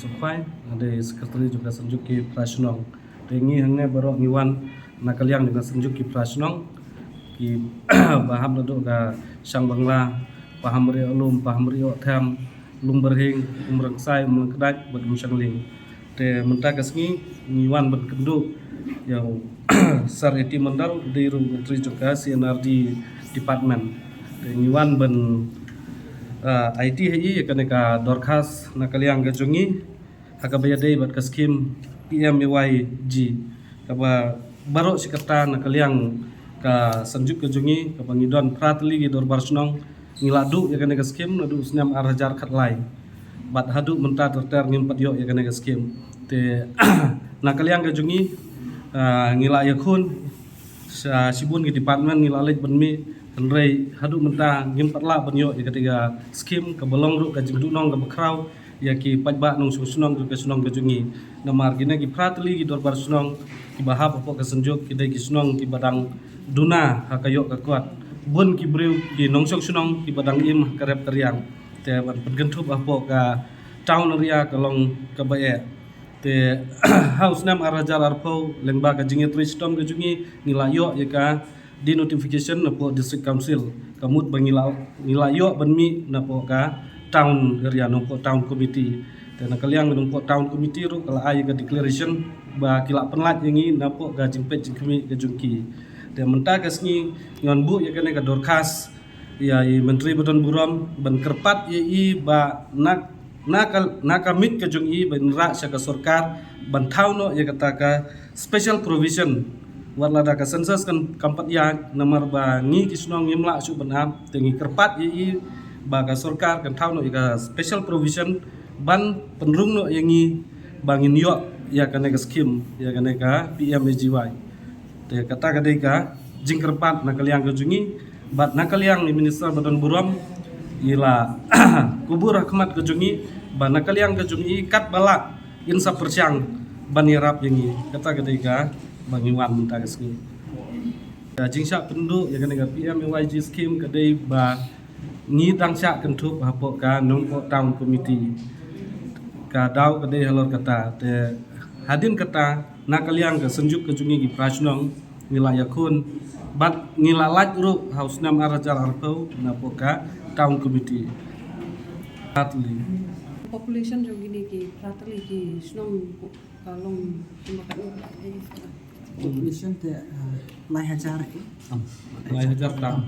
Sukhwai, ada sekretari juga Senjuki Prasnong. Tengi hangnya baru ngiwan nakaliang juga Senjuki Prasnong ki baham nado ga sang bangla paham ri ulum paham ri tham lum berhing umrangsai mengkedak bad musangling te menta kasngi ngiwan bad kendu yang sar eti mandal di ru menteri juga CNRD department te ngiwan ban IT hi kaneka dorkas nakaliang gajungi hakabaya dei bad kaskim PMAYG kaba baru sikata nakaliang ka sanjuk kejungi ka pangidon pratli gi dorbar sunong ngiladu ya kaneka skim nadu snam arhajar khatlai bat hadu menta terter ngimpat yo ya kaneka skim te nakaliang kejungi ngila yakun sa sibun gi department ngila lej benmi henrei hadu menta ngimpat la benyo ya ketiga skim ka bolong ru ka jingdu nong ka bakrau ya ki pajba nong sunong ke sunong kejungi namar gina gi pratli gi dorbar sunong ki bahap apa ka sanjuk ki dai ki sunong ki badang duna hakayok kakuat bun ki briu ki nongsok sunong ki badang im karep karyang te ban pengentup apo ka town area kalong kabae te house nam arajar arpo lengba ka jingit wisdom ka jungi nilayo ya ka di notification apo district council kamut bangila nilayo banmi napo ka town area nopo town committee te nakaliang nopo town committee ru kala ay ka declaration ba kila penlat yangi napo ga jingpet jingkmi ka jungki te menta kasngi ngon bu ya kene ka dorkas ya menteri badan buram ban kerpat ya i ba nakamit ka jung i ban ra sa ka sarkar ban thauno ya kata ka special provision warla da ka census kan kampat ya namar ba ngi kisnong ngimla su ban ap tengi kerpat ya i ba ka sarkar kan thauno ya ka special provision ban penrung no yangi bangin yo ya kene ka skim ya kene ka PMAGY te kata kadai ka jingkerpat nakaliang kejungi bat nakaliang ni minister badan buram ila kubur rahmat kejungi ban nakaliang kejungi kat bala insa persiang banirap yangi kata kadai ka bangiwan menta kasni ya jingsa pendu ya kene ka PMAYG scheme kadai ba ni dangsa kentup hapo ka nongko town committee ka daw kadai halor kata te hadin kata nakaliang ka senjuk kejungi gi prasnong ngila yakun bat ngila laj ru haus nam arajar arpau napoka town committee atli population jo gini ki pratli ki snong kalong population te lai hajar lai hajar tam